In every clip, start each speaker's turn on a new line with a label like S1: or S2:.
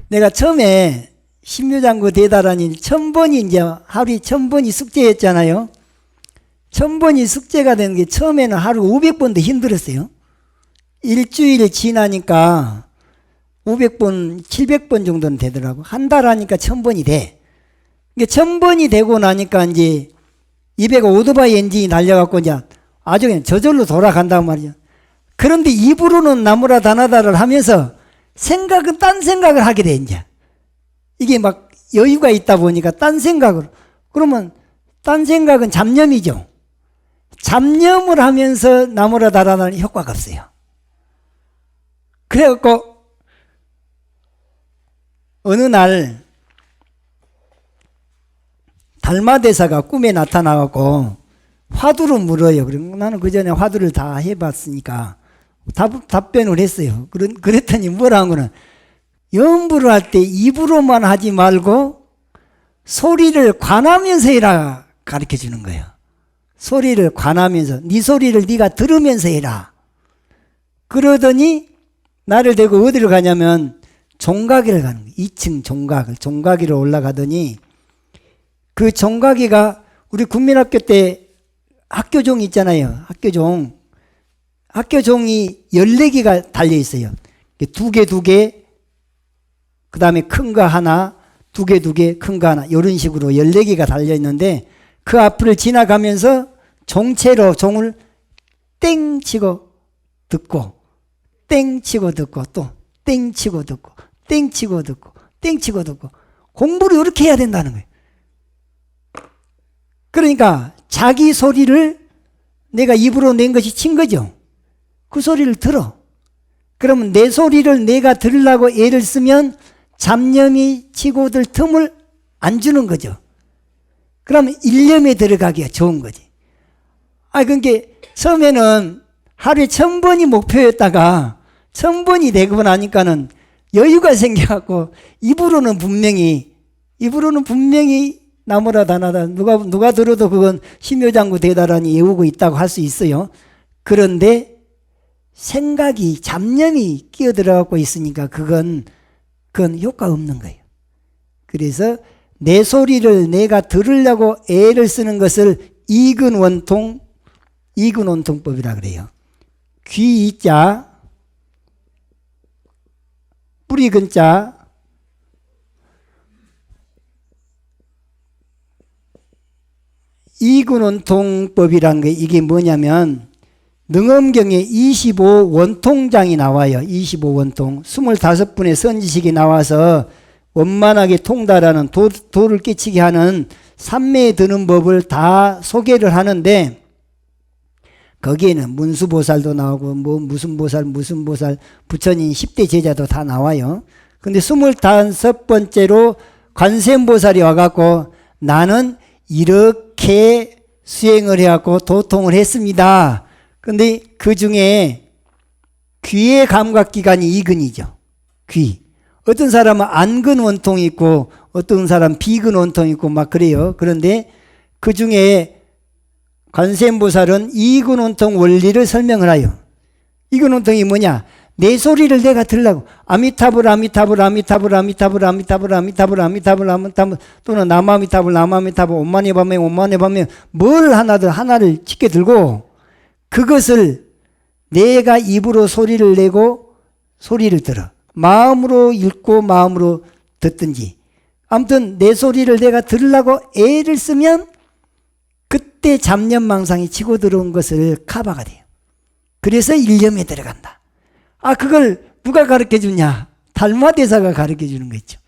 S1: 내가 처음에 신묘장구 대다라니 1000번이 이제 하루에 1000번이 숙제였잖아요. 1000번이 숙제가 되는 게 처음에는 하루 500번도 힘들었어요. 일주일 지나니까 500번, 700번 정도는 되더라고. 한 달 하니까 1000번이 돼. 1000번이 되고 나니까 이제 입에가 오토바이 엔진이 날려갖고 이제 아주 그냥 저절로 돌아간단 말이죠. 그런데 입으로는 나무라 다나다를 하면서 생각은 딴 생각을 하게 돼, 이제. 이게 막 여유가 있다 보니까 딴 생각을. 그러면 딴 생각은 잡념이죠. 잡념을 하면서 나무라 다나다는 효과가 없어요. 그래갖고 어느 날 달마대사가 꿈에 나타나갖고 화두를 물어요. 그럼 나는 그 전에 화두를 다 해봤으니까 답변을 했어요. 그랬더니 뭐라는 거는 연부를 할 때 입으로만 하지 말고 소리를 관하면서 해라 가르쳐 주는 거예요. 소리를 관하면서 네 소리를 네가 들으면서 해라. 그러더니 나를 데리고 어디로 가냐면 종각이를 가는 거예요. 2층 종각이로 올라가더니 그 종각이가 우리 국민학교 때 학교종 있잖아요. 학교종이 14개가 달려있어요. 2개, 그 다음에 큰 거 하나, 2개, 큰 거 하나, 이런 식으로 14개가 달려있는데 그 앞을 지나가면서 종체로 종을 땡 치고 듣고, 땡 치고 듣고, 또 땡 치고 듣고, 땡 치고 듣고, 땡 치고 듣고. 공부를 이렇게 해야 된다는 거예요. 그러니까 자기 소리를 내가 입으로 낸 것이 친 거죠. 그 소리를 들어. 그러면 내 소리를 내가 들으려고 애를 쓰면 잡념이 치고들 틈을 안 주는 거죠. 그러면 일념에 들어가기가 좋은 거지. 그러니까 처음에는 하루에 1000번이 목표였다가 1000번이 되고 나니까는 여유가 생겨갖고 입으로는 분명히 나무라 다나다 누가 들어도 그건 신묘장구 대다라니 외우고 있다고 할 수 있어요. 그런데 생각이 잡념이 끼어들어갖고 있으니까 그건 효과 없는 거예요. 그래서 내 소리를 내가 들으려고 애를 쓰는 것을 이근원통법이라 그래요. 귀이자, 뿌리근자, 이근원통법이란 게 이게 뭐냐면 능엄경에 25원통장이 나와요. 25원통. 25분의 선지식이 나와서 원만하게 통달하는 도를 끼치게 하는 삼매에 드는 법을 다 소개를 하는데 거기에는 문수보살도 나오고 무슨 보살 부처님 10대 제자도 다 나와요. 근데 25번째로 관세음보살이 와갖고 나는 이렇게 수행을 해갖고 도통을 했습니다. 근데 그 중에 귀의 감각기관이 이근이죠. 귀. 어떤 사람은 안근원통이 있고 어떤 사람은 비근원통이 있고 막 그래요. 그런데 그 중에 관세음보살은 이근원통 원리를 설명을 해요. 이근원통이 뭐냐? 내 소리를 내가 들으려고 아미타불 또는 나마미타불 온마네바메 뭘 하나를 짙게 들고 그것을 내가 입으로 소리를 내고 소리를 들어. 마음으로 읽고 마음으로 듣든지. 아무튼 내 소리를 내가 들으려고 애를 쓰면 그때 잡념망상이 치고 들어온 것을 커버가 돼요. 그래서 일념에 들어간다. 그걸 누가 가르쳐 주냐? 달마대사가 가르쳐 주는 거 있죠.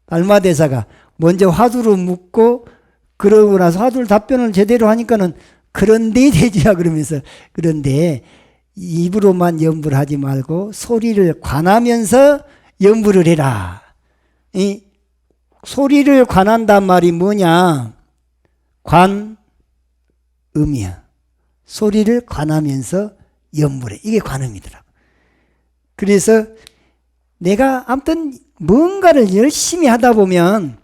S1: 달마대사가 먼저 화두를 묻고 그러고 나서 화두를 답변을 제대로 하니까는 그런데 되지야 그러면서 그런데 입으로만 연부를 하지 말고 소리를 관하면서 연부를 해라. 이 소리를 관한단 말이 뭐냐? 관음이야. 소리를 관하면서 연부를 해. 이게 관음이더라고. 그래서 내가 아무튼 뭔가를 열심히 하다 보면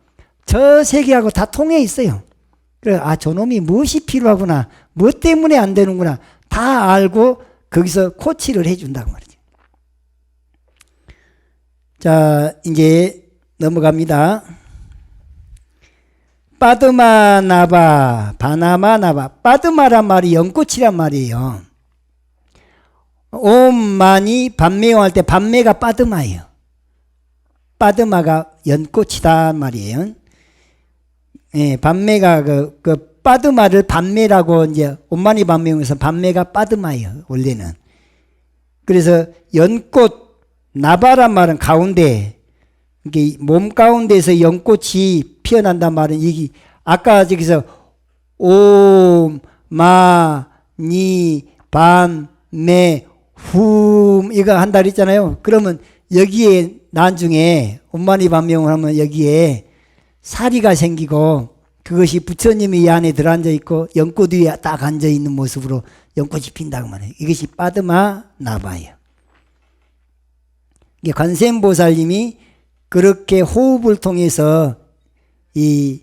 S1: 저 세계하고 다 통해 있어요. 그래, 저놈이 무엇이 필요하구나. 뭐 때문에 안 되는구나. 다 알고 거기서 코치를 해준다고 말이죠. 자, 이제 넘어갑니다. 빠드마 나바, 바나마 나바. 빠드마란 말이 연꽃이란 말이에요. 옴마니 반매용할 때 반매가 빠드마예요. 빠드마가 연꽃이다 말이에요. 예, 반매가 그 빠드마를 반매라고 이제 옴마니 반매용에서 반매가 빠드마예요. 원래는. 그래서 연꽃 나바란 말은 가운데, 이게 몸 가운데서 연꽃이 피어난단 말은 이게 아까 저기서 옴, 마, 니, 반, 매, 훔 이거 한다 그랬잖아요. 그러면 여기에 나중에 옴마니 반명을 하면 여기에 사리가 생기고 그것이 부처님이 이 안에 들어앉아 있고 연꽃 위에 딱 앉아 있는 모습으로 연꽃이 핀다고 말해요. 이것이 빠드마 나바예요. 이게 관세음보살님이 그렇게 호흡을 통해서 이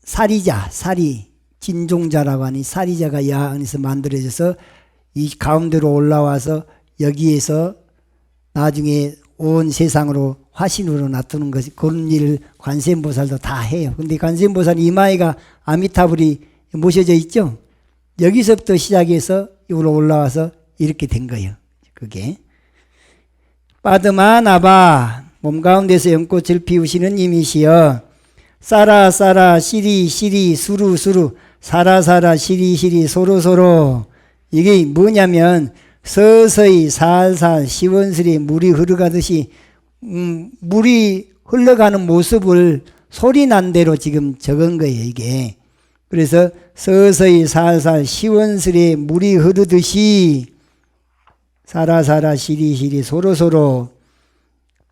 S1: 사리자, 사리, 진종자라고 하니 사리자가 이 안에서 만들어져서 이 가운데로 올라와서 여기에서 나중에 온 세상으로 화신으로 나타나는 것이 그런 일을 관세음보살도 다 해요. 근데 관세음보살 이마에가 아미타불이 모셔져 있죠. 여기서부터 시작해서 여기로 올라와서 이렇게 된 거예요. 그게 빠드마 나바 몸 가운데서 연꽃을 피우시는 님이시여 사라 사라 시리 시리 수루 수루 사라 사라 시리 시리 소로 소로 이게 뭐냐면 서서히 살살 시원스레 물이 흐르가듯이 물이 흘러가는 모습을 소리 난 대로 지금 적은 거예요. 이게 그래서 서서히 살살 시원스레 물이 흐르듯이 사라사라 시리시리 소로소로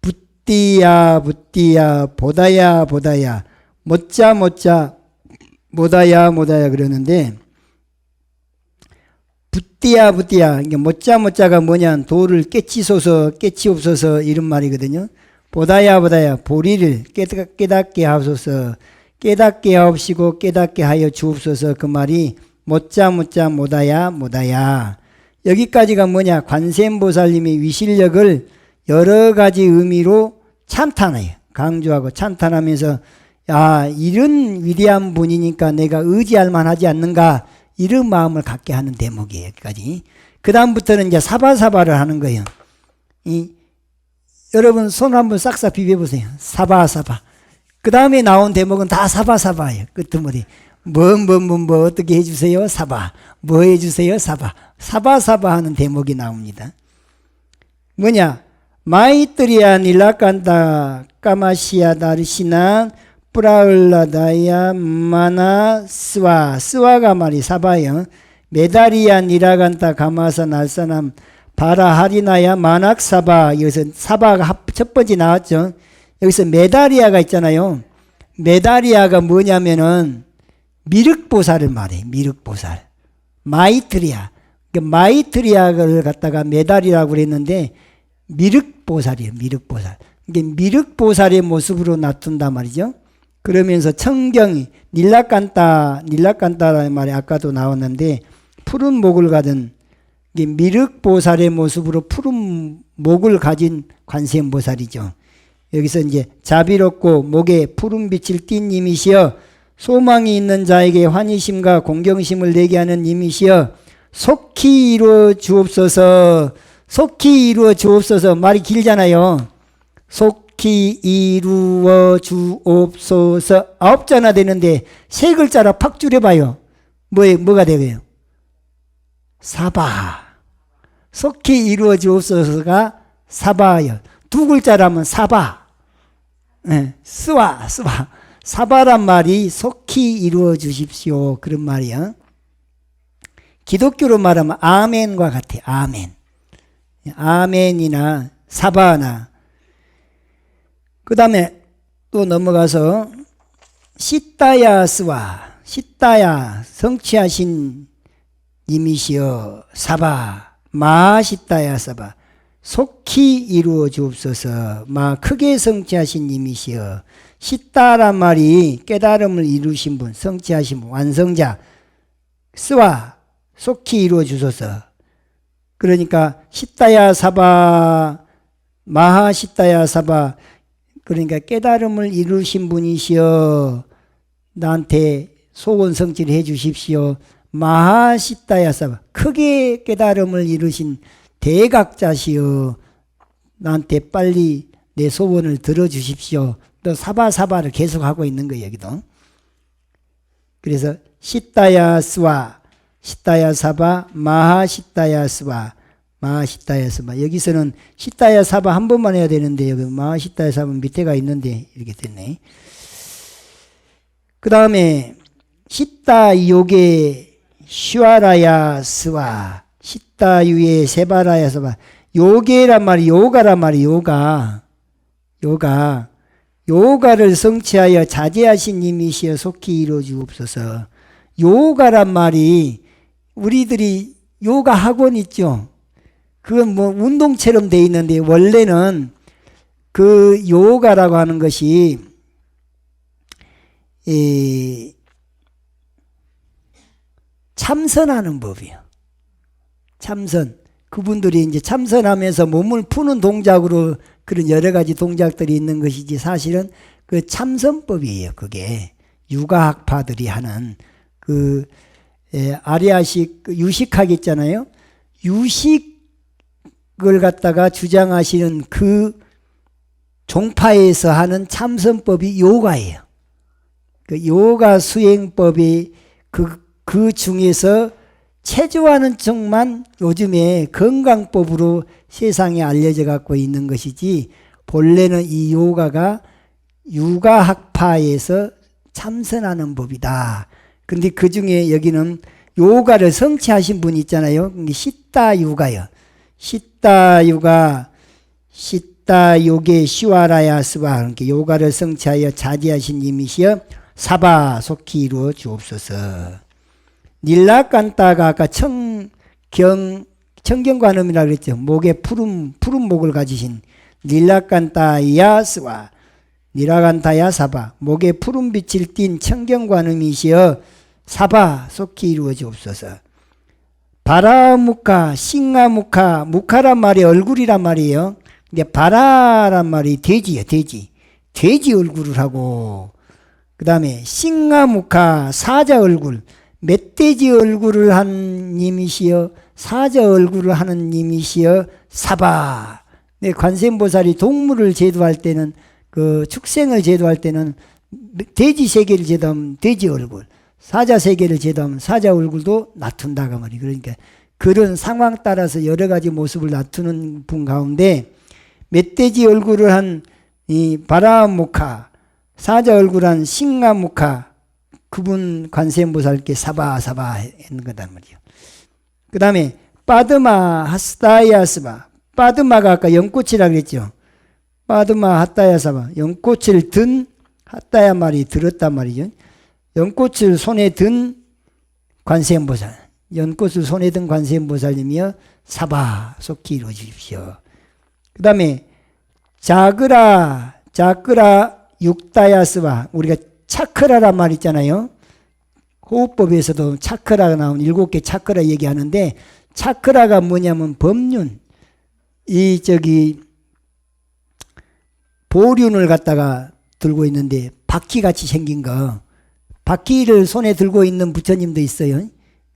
S1: 붓디야 붓디야 보다야 보다야 못자 못자 모다야 모다야 그러는데 붓디야 붓디야 이게 못자 못자가 뭐냐 도를 깨치소서 깨치옵소서 이런 말이거든요. 보다야 보다야 보리를 깨닫게 하옵소서 깨닫게 하옵시고 깨닫게 하여 주옵소서 그 말이 못자 못자 모다야 모다야 여기까지가 뭐냐 관세음보살님의 위실력을 여러 가지 의미로 찬탄해요. 강조하고 찬탄하면서 야 이런 위대한 분이니까 내가 의지할 만하지 않는가 이런 마음을 갖게 하는 대목이에요. 여기까지. 그 다음부터는 이제 사바사바를 하는 거예요. 여러분 손 한번 싹싹 비벼보세요. 사바사바. 그 다음에 나온 대목은 다 사바사바예요. 끄트머리. 뭐 어떻게 해주세요? 사바. 뭐 해주세요? 사바. 사바사바 하는 대목이 나옵니다. 뭐냐? 마이트리아 닐라칸다 까마시아 다르시나 프라울라다야 마나 스와가 말이 사바요. 메다리아 니라간타 가마사 날사남 바라하리나야 마낙사바. 여기서 사바가 첫 번째 나왔죠. 여기서 메다리아가 있잖아요. 메다리아가 뭐냐면은 미륵보살을 말해. 미륵보살. 마이트리아. 마이트리아를 갖다가 메다리라고 그랬는데 미륵보살이에요. 미륵보살. 이게 미륵보살의 모습으로 나타난단 말이죠. 그러면서 청경이 닐라칸타라는 말이 아까도 나왔는데 푸른 목을 가진 미륵보살의 모습으로 푸른 목을 가진 관세음보살이죠. 여기서 이제 자비롭고 목에 푸른 빛을 띤 님이시여 소망이 있는 자에게 환희심과 공경심을 내게 하는 님이시여 속히 이루어 주옵소서. 속히 이루어 주옵소서. 말이 길잖아요. 속히 이루어 주옵소서. 9자나 되는데 3글자로 팍 줄여봐요. 뭐가 되고요? 사바. 속히 이루어 주옵소서가 사바요. 2글자라면 사바. 네, 스와. 사바란 말이 속히 이루어 주십시오. 그런 말이야. 기독교로 말하면 아멘과 같아. 아멘. 아멘이나 사바나. 그 다음에 또 넘어가서 시따야 스와. 시따야 성취하신 님이시여 사바. 마 시따야 사바. 속히 이루어 주옵소서. 마 크게 성취하신 님이시여. 시따란 말이 깨달음을 이루신 분, 성취하신 분, 완성자. 스와 속히 이루어 주소서. 그러니까 시타야 사바 마하 시타야 사바 그러니까 깨달음을 이루신 분이시여 나한테 소원 성취를 해 주십시오. 마하 시타야 사바 크게 깨달음을 이루신 대각자시여 나한테 빨리 내 소원을 들어주십시오. 또 사바사바를 계속하고 있는 거예요. 여기도. 그래서 시타야 스와 시타야 사바 마하 시타야 스와 마하 시타야 스바 여기서는 시타야 사바 한 번만 해야 되는데 여기 마하 시타야 사바 밑에가 있는데 이렇게 됐네. 그 다음에 시타 요게 슈아라야 스와 시타 유에 세바라야 스바 요게란 말이 요가란 말이 요가를 성취하여 자제하신 님이시여 속히 이루어 주옵소서. 요가란 말이 우리들이 요가 학원 있죠. 그건 뭐 운동처럼 돼 있는데 원래는 그 요가라고 하는 것이 참선하는 법이에요. 참선. 그분들이 이제 참선하면서 몸을 푸는 동작으로 그런 여러 가지 동작들이 있는 것이지 사실은 그 참선법이에요. 그게 육아학파들이 하는 그 아리아식 유식학 있잖아요. 유식을 갖다가 주장하시는 그 종파에서 하는 참선법이 요가예요. 그 요가 수행법이 그 중에서 체조하는 쪽만 요즘에 건강법으로 세상에 알려져 갖고 있는 것이지 본래는 이 요가가 육아학파에서 참선하는 법이다. 근데 그 중에 여기는 요가를 성취하신 분이 있잖아요. 시타 유가요. 시타 유가 시타 요게 시와라야 스바 그러니까 요가를 성취하여 자제하신 님이시여 사바 속히 이루어 주옵소서. 닐라간타가 아까 청경관음이라고 그랬죠. 목에 푸른 목을 가지신 닐라간타야 스와 닐라간타야 사바 목에 푸른 빛을 띤 청경관음이시여 사바 속히 이루어 주옵소서. 바라무카 싱가무카 무카란 말이 얼굴이란 말이에요. 근데 바라란 말이 돼지예요. 돼지 얼굴을 하고 그 다음에 싱가무카 사자 얼굴 멧돼지 얼굴을 한 님이시여 사자 얼굴을 하는 님이시여 사바. 네, 관세음보살이 동물을 제도할 때는 그 축생을 제도할 때는 돼지 세계를 제도하면 돼지 얼굴, 사자 세계를 제도하면 사자 얼굴도 나툰다가 말이에요. 그러니까 그런 상황 따라서 여러 가지 모습을 나투는 분 가운데 멧돼지 얼굴을 한 이 바라무카, 사자 얼굴 한 싱가무카 그분 관세음보살께 사바사바 했는 거단 말이에요. 그 다음에 빠드마 하스타야스바 빠드마가 아까 연꽃이라 그랬죠. 빠드마 하타야사바 연꽃을 든 하타야 말이 들었단 말이죠. 연꽃을 손에 든 관세음보살 연꽃을 손에 든 관세음보살님이여 사바 속히 이루어 주십시오. 그 다음에 자그라 육다야스바 우리가 차크라란 말 있잖아요. 호흡법에서도 차크라가 나온 7개 차크라 얘기하는데 차크라가 뭐냐면 법륜 보륜을 갖다가 들고 있는데 바퀴같이 생긴 거 바퀴를 손에 들고 있는 부처님도 있어요.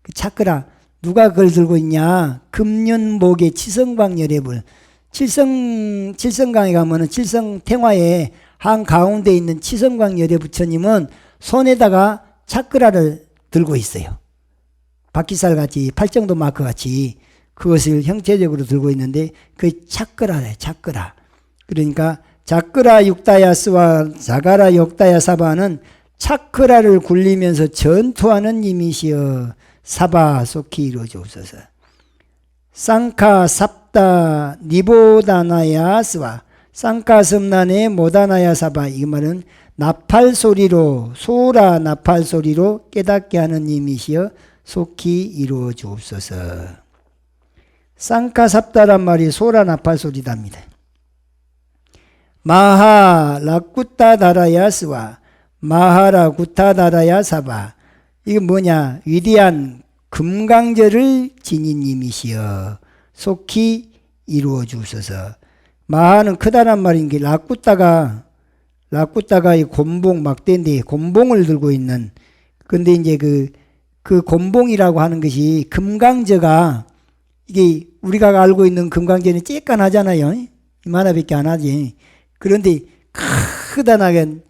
S1: 그 차크라 누가 그걸 들고 있냐 금륜목의 치성광열애불 칠성강에 가면은 칠성탱화에 한가운데 있는 치성광열애 부처님은 손에다가 차크라를 들고 있어요. 바퀴살같이 팔정도 마크같이 그것을 형체적으로 들고 있는데 그 차크라래 차크라. 그러니까 자크라 육다야스와 자가라 육다야사바는 차크라를 굴리면서 전투하는 님이시여 사바 속히 이루어 주옵소서. 쌍카 삽다 니보다나야스와 쌍가섬난의 모다나야 사바 이 말은 나팔 소리로 소라 나팔 소리로 깨닫게 하는 님이시여 속히 이루어 주옵소서. 쌍가삽다란 말이 소라 나팔 소리답니다. 마하 라쿠타 다라야스와 마하라 구타 다라야 사바 이게 뭐냐 위대한 금강절을 지닌 님이시여 속히 이루어 주옵소서. 마하는 크다란 말인 게 라꾸따가 이 곤봉 막대인데 곤봉을 들고 있는, 근데 이제 그 곤봉이라고 하는 것이 금강저가, 이게 우리가 알고 있는 금강저는 쬐깐하잖아요. 이만하밖에 안 하지. 그런데 크다나게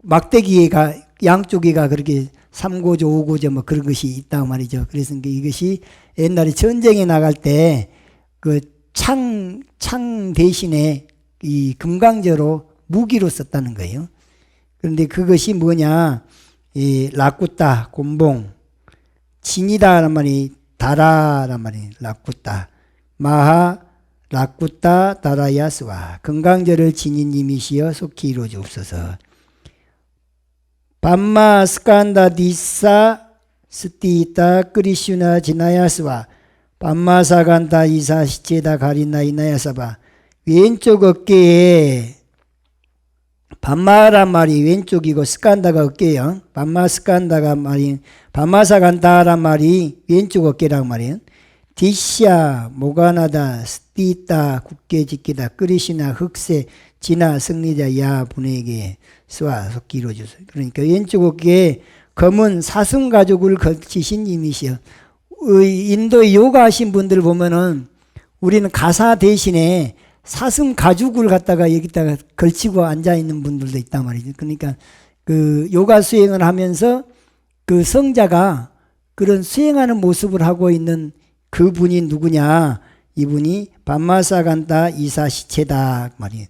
S1: 막대기가 양쪽에가 그렇게 3고조 5고조 뭐 그런 것이 있다고 말이죠. 그래서 이것이 옛날에 전쟁에 나갈 때 그 창 대신에 이 금강저로 무기로 썼다는 거예요. 그런데 그것이 뭐냐, 이 라꾸따 곤봉, 진이다란 말이 다라란 말이 라꾸따, 마하 라꾸따 다라야스와, 금강저를 지닌 님이시여 속히 이루어 주옵소서. 밤마 스칸다 디사 스티타 크리슈나 지나야스와 밤마사간다 이사 시체다 가리나 이나야사바. 왼쪽 어깨에, 밤마란 말이 왼쪽이고 스칸다가 어깨예요. 밤마 스칸다가 말이, 밤마사간다란 말이 왼쪽 어깨란 말이에요. 디샤 모가나다 스티타 굳게 지키다 크리시나 흑세 지나 승리자 야 분에게 스와 속히 이루어주세요. 그러니까 왼쪽 어깨에 검은 사슴 가죽을 걸치신 님이시여. 인도 요가 하신 분들 보면은 우리는 가사 대신에 사슴 가죽을 갖다가 여기다가 걸치고 앉아 있는 분들도 있단 말이죠. 그러니까 그 요가 수행을 하면서 그 성자가 그런 수행하는 모습을 하고 있는 그분이 누구냐? 이분이 밤마사간다 이사시체다 말이에요.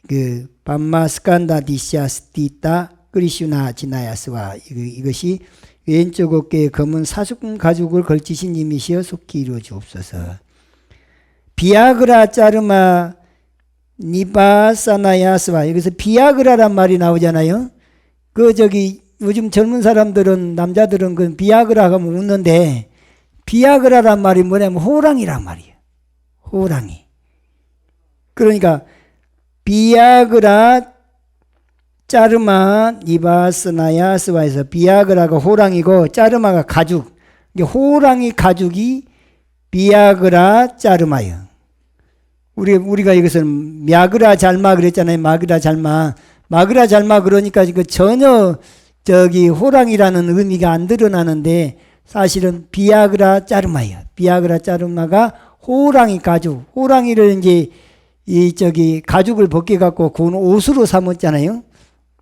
S1: 그 밤마스칸다 디시아스티타 크리슈나 지나야스와, 이것이 왼쪽 어깨에 검은 사슴 가죽을 걸치신 님이시여 속히 이루어 주옵소서. 비아그라 짜르마 니바사나야스와, 여기서 비아그라란 말이 나오잖아요. 요즘 젊은 사람들은, 남자들은 그 비아그라 하면 웃는데, 비아그라란 말이 뭐냐면 호랑이란 말이에요. 호랑이. 그러니까 비아그라 짜르마 니바스나야스와에서 비아그라가 호랑이고 짜르마가 가죽. 호랑이 가죽이 비아그라 짜르마예요. 우리가 이것을 мя그라 잘마 그랬잖아요. 마그라 잘마. 마그라 잘마 그러니까 전혀 호랑이라는 의미가 안 드러나는데 사실은 비아그라 짜르마예요. 비아그라 짜르마가 호랑이 가죽. 호랑이를 이제 가죽을 벗겨갖고 그건 옷으로 삼았잖아요.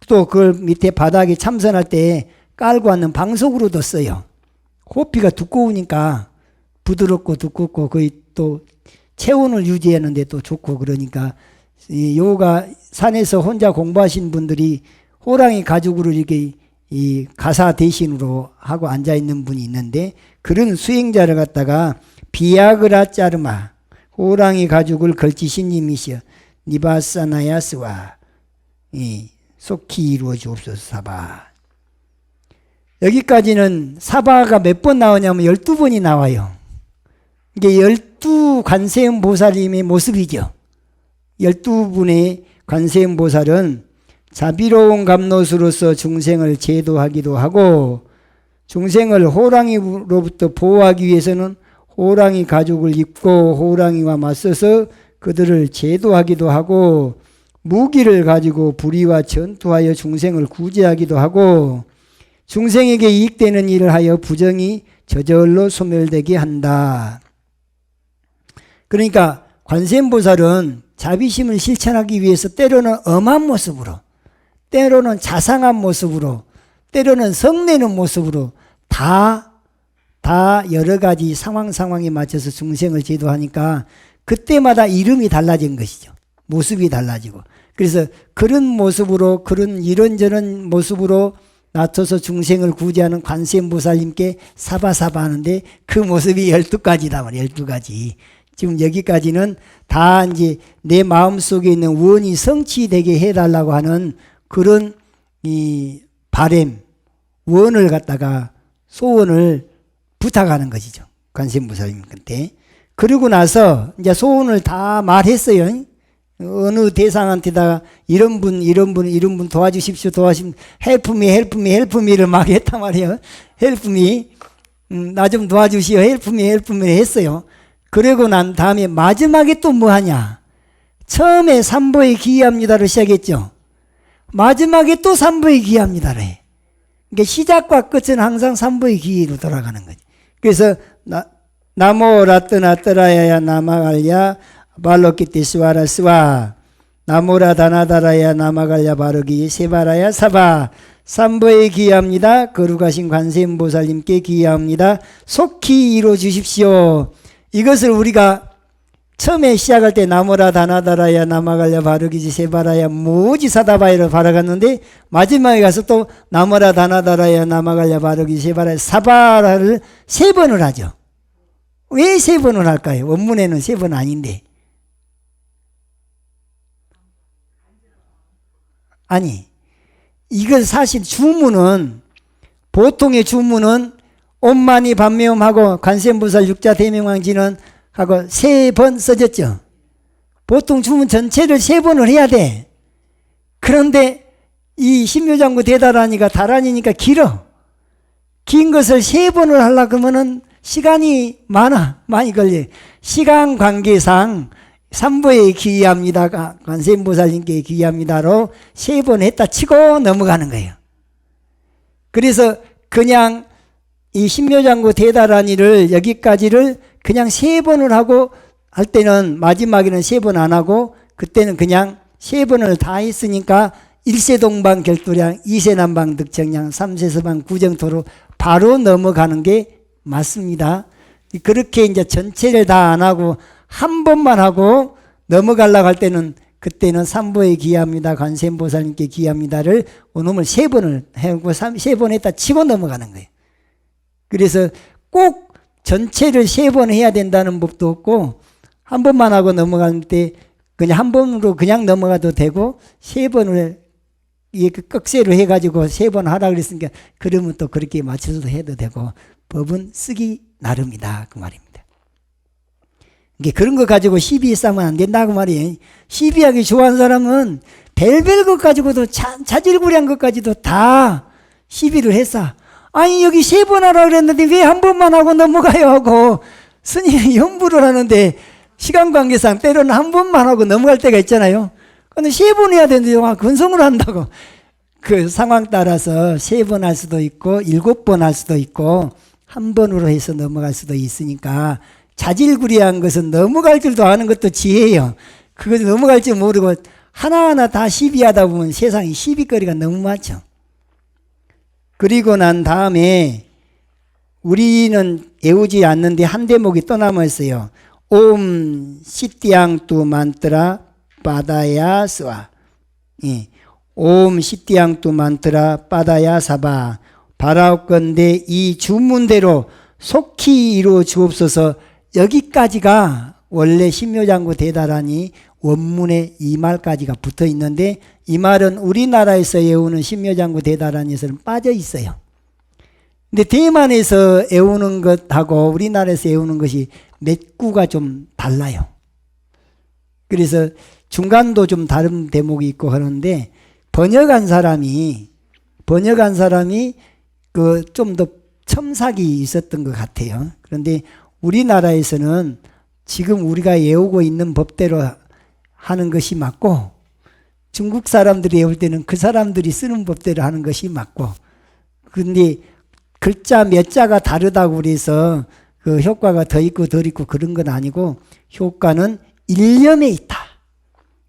S1: 또 그걸 밑에 바닥에 참선할 때 깔고 왔는 방석으로도 써요. 호피가 두꺼우니까 부드럽고 두껍고 거의 또 체온을 유지하는데 또 좋고, 그러니까 이 요가 산에서 혼자 공부하신 분들이 호랑이 가죽으로 이렇게 이 가사 대신으로 하고 앉아 있는 분이 있는데, 그런 수행자를 갖다가 비아그라 짜르마 호랑이 가죽을 걸치신 님이시여 니바사나야스와 속히 이루어 주옵소서. 사바. 여기까지는 사바가 몇 번 나오냐면 12번이 나와요. 이게 12 관세음 보살님의 모습이죠. 12분의 관세음 보살은 자비로운 감노수로서 중생을 제도하기도 하고, 중생을 호랑이로부터 보호하기 위해서는 호랑이 가죽을 입고 호랑이와 맞서서 그들을 제도하기도 하고, 무기를 가지고 불의와 전투하여 중생을 구제하기도 하고, 중생에게 이익되는 일을 하여 부정이 저절로 소멸되게 한다. 그러니까 관세음보살은 자비심을 실천하기 위해서 때로는 엄한 모습으로, 때로는 자상한 모습으로, 때로는 성내는 모습으로 다 여러 가지 상황에 맞춰서 중생을 제도하니까 그때마다 이름이 달라진 것이죠. 모습이 달라지고. 그래서 그런 모습으로, 그런 이런저런 모습으로 낮춰서 중생을 구제하는 관세음보살님께 사바사바 하는데 그 모습이 12가지다 말이에요. 12가지. 지금 여기까지는 다 이제 내 마음속에 있는 원이 성취되게 해달라고 하는 그런 이 바램, 원을 갖다가 소원을 부탁하는 것이죠. 관세음보살님한테. 그러고 나서 이제 소원을 다 말했어요. 어느 대상한테다가 이런 분 도와주십시오. 헬프미를 막 했단 말이에요. 헬프미. 나 좀 도와주시오. 헬프미 했어요. 그러고 난 다음에 마지막에 또 뭐 하냐? 처음에 삼보에 기이합니다로 시작했죠. 마지막에 또 삼보에 기이합니다로 해. 그러니까 시작과 끝은 항상 삼보의 기이로 돌아가는 거지. 그래서 나모 라뜨나뜨라야야 나마갈야 발로키티 스와라 스와 나모라 다나다라야 나마갈야 바르기 세바라야 사바 삼보에 기이합니다. 거룩하신 관세음보살님께 기이합니다. 속히 이루어 주십시오. 이것을 우리가 처음에 시작할 때 나모라 다나다라야 나마갈야 바르기지 세바라야 무지사다바이로 바라갔는데 마지막에 가서 또 나모라 다나다라야 나마갈야 바르기지 세바라야 사바라를 3번을 하죠. 왜 3번을 할까요? 원문에는 3번 아닌데. 아니, 이건 사실 주문은, 보통의 주문은 옴마니 반매음하고 관세음보살 육자 대명왕진은 하고 3번 써졌죠. 보통 주문 전체를 3번을 해야 돼. 그런데 이 신묘장구 대다라니가 다란이니까 길어. 긴 것을 3번을 하려고 하면은 시간이 많이 걸려. 시간 관계상 삼보에 기이합니다가 관세음보살님께 기이합니다로 3번 했다 치고 넘어가는 거예요. 그래서 그냥 이 신묘장구 대다라니를 여기까지를 그냥 3번을 하고 할 때는 마지막에는 3번 안 하고 그때는 그냥 3번을 다 했으니까 1세 동방 결도량, 2세 남방 득정량, 3세 서방 구정토로 바로 넘어가는 게 맞습니다. 그렇게 이제 전체를 다 안 하고 한 번만 하고 넘어가려고 할 때는 그때는 삼보에 기이합니다. 관세음보살님께 기이합니다를 오놈을 3번을 해고 3번 했다 치고 넘어가는 거예요. 그래서 꼭 전체를 3번 해야 된다는 법도 없고 한 번만 하고 넘어갈 때 그냥 한 번으로 그냥 넘어가도 되고 3번을 그 꺽쇠로 해가지고 3번 하라 그랬으니까 그러면 또 그렇게 맞춰서 해도 되고 법은 쓰기 나름이다 그 말입니다. 그런 거 가지고 시비 싸면 안 된다고 말이에요. 시비하기 좋아하는 사람은 별별 것 가지고도 자질구레한 것까지도 다 시비를 했어. 아니 여기 3번 하라 그랬는데 왜 한 번만 하고 넘어가요 하고 스님이 염불을 하는데 시간 관계상 때로는 한 번만 하고 넘어갈 때가 있잖아요. 근데 3번 해야 되는데 근성을 한다고. 그 상황 따라서 3번 할 수도 있고 7번 할 수도 있고 한 번으로 해서 넘어갈 수도 있으니까 자질구레한 것은 넘어갈 줄도 아는 것도 지혜예요. 그것을 넘어갈 줄 모르고 하나하나 다 시비하다 보면 세상에 시비거리가 너무 많죠. 그리고 난 다음에 우리는 외우지 않는데 한 대목이 또 남아있어요. 옴 시띠앙뚜 만트라 빠다야 스와. 옴 시띠앙뚜 만트라 빠다야 사바. 바라옵건대 이 주문대로 속히 이루어 주옵소서. 여기까지가 원래 신묘장구 대다라니 원문에 이 말까지가 붙어 있는데 이 말은 우리나라에서 외우는 신묘장구 대다라니에서는 빠져 있어요. 근데 대만에서 외우는 것하고 우리나라에서 외우는 것이 몇 구가 좀 달라요. 그래서 중간도 좀 다른 대목이 있고 하는데 번역한 사람이 그 좀 더 첨삭이 있었던 것 같아요. 그런데 우리나라에서는 지금 우리가 외우고 있는 법대로 하는 것이 맞고 중국 사람들이 외울 때는 그 사람들이 쓰는 법대로 하는 것이 맞고 근데 글자 몇 자가 다르다고 그래서 그 효과가 더 있고 덜 있고 그런 건 아니고 효과는 일념에 있다.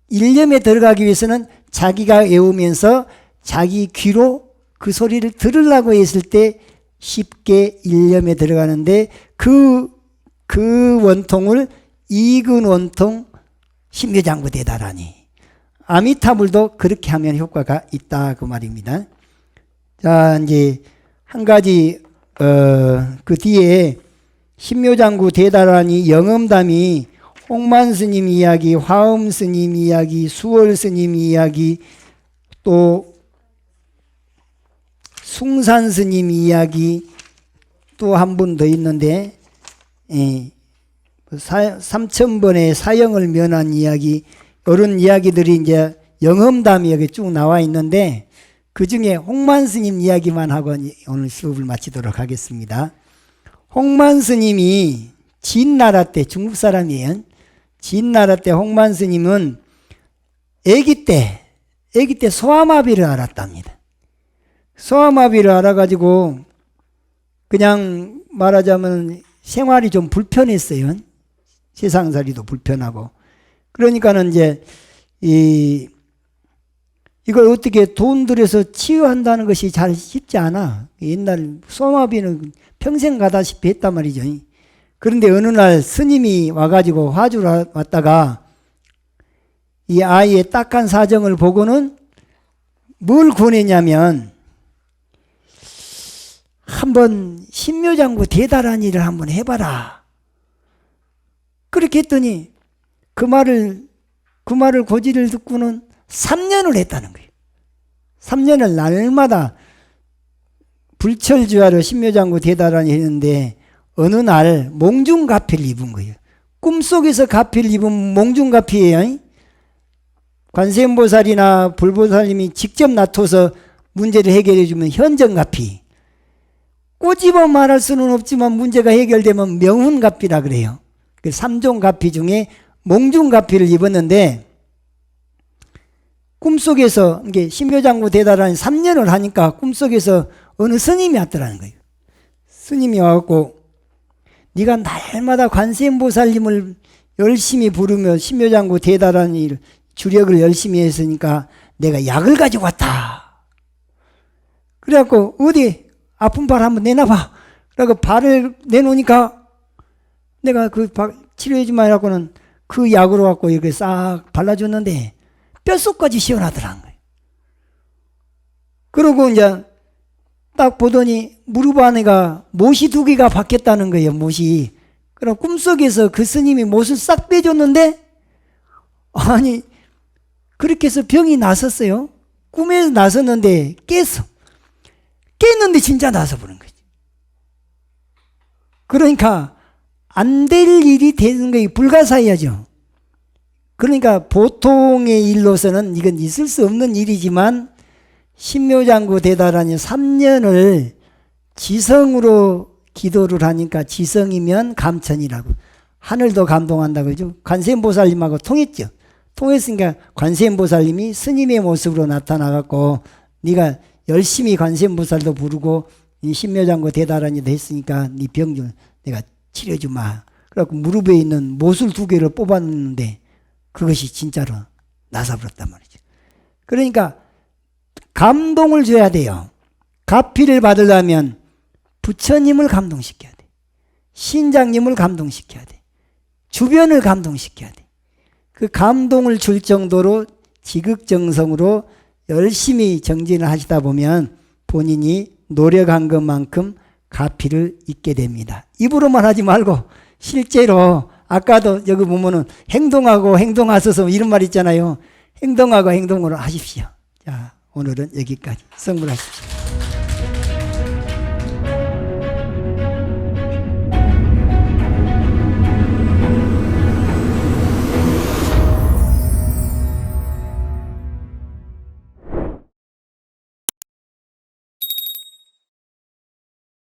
S1: 일념에 들어가기 위해서는 자기가 외우면서 자기 귀로 그 소리를 들으려고 했을 때 쉽게 일념에 들어가는데 그 원통을 이근 원통 신묘장구 대다라니 아미타불도 그렇게 하면 효과가 있다 그 말입니다. 자 이제 한 가지 그 뒤에 신묘장구 대다라니 영음담이 홍만 스님 이야기, 화엄 스님 이야기, 수월 스님 이야기, 또 숭산 스님 이야기 또 한 분 더 있는데 3000번의 사형을 면한 이야기 이런 이야기들이 이제 영음담이 여기 쭉 나와 있는데 그 중에 홍만 스님 이야기만 하고 오늘 수업을 마치도록 하겠습니다. 홍만 스님이 진나라 때, 중국 사람이에요. 진나라 때 홍만 스님은 아기 때 소아마비를 알았답니다. 소아마비를 알아가지고 그냥 말하자면 생활이 좀 불편했어요. 세상살이도 불편하고. 그러니까는 이제 이걸 어떻게 돈 들여서 치유한다는 것이 잘 쉽지 않아. 옛날 소아마비는 평생 가다시피 했단 말이죠. 그런데 어느 날 스님이 와가지고 화주를 왔다가 이 아이의 딱한 사정을 보고는 뭘 권했냐면 한번 신묘장구 대단한 일을 한번 해봐라. 그렇게 했더니 그 말을 고지를 듣고는 3년을 했다는 거예요. 3년을 날마다 불철주야로 신묘장구 대단한 일을 했는데 어느 날 몽중가피를 입은 거예요. 꿈속에서 가피를 입은 몽중가피예요. 관세음보살이나 불보살님이 직접 나타서 문제를 해결해 주면 현정가피. 꼬집어 말할 수는 없지만 문제가 해결되면 명훈가피라 그래요. 그 3종 가피 중에 몽중가피를 입었는데 꿈속에서 이게 신묘장구 대단한 3년을 하니까 꿈속에서 어느 스님이 왔더라는 거예요. 스님이 와갖고 네가 날마다 관세음보살님을 열심히 부르며 신묘장구 대단한 일 주력을 열심히 했으니까 내가 약을 가지고 왔다. 그래갖고 어디 아픈 발 한번 내놔봐. 그래갖고 발을 내놓으니까 내가 그 치료해주지 말라고는 그 약으로 갖고 이렇게 싹 발라줬는데 뼛속까지 시원하더라는 거예요. 그러고 이제 딱 보더니 무릎 안에가 못이 2개가 박혔다는 거예요. 못이. 그럼 꿈속에서 그 스님이 못을 싹 빼줬는데 아니 그렇게 해서 병이 났었어요. 꿈에서 났었는데 깼는데 진짜 나서 버린 거지. 그러니까 안 될 일이 되는 거예요. 불가사의하죠. 그러니까 보통의 일로서는 이건 있을 수 없는 일이지만 신묘장구 대단하니 3년을 지성으로 기도를 하니까 지성이면 감천이라고. 하늘도 감동한다고 그러죠. 관세음보살님하고 통했죠. 통했으니까 관세음보살님이 스님의 모습으로 나타나갖고 네가 열심히 관세음보살도 부르고 이 신묘장구 대단하니도 했으니까 네 병 내가 치료해주마. 그래갖고 무릎에 있는 못을 2개를 뽑았는데 그것이 진짜로 나서버렸단 말이죠. 그러니까 감동을 줘야 돼요. 가피를 받으려면 부처님을 감동시켜야 돼. 신장님을 감동시켜야 돼. 주변을 감동시켜야 돼. 그 감동을 줄 정도로 지극정성으로 열심히 정진을 하시다 보면 본인이 노력한 것만큼 가피를 잊게 됩니다. 입으로만 하지 말고 실제로 아까도 여기 보면은 행동하고 행동하소서 이런 말 있잖아요. 행동하고 행동으로 하십시오. 자, 오늘은 여기까지. 성불하십시오.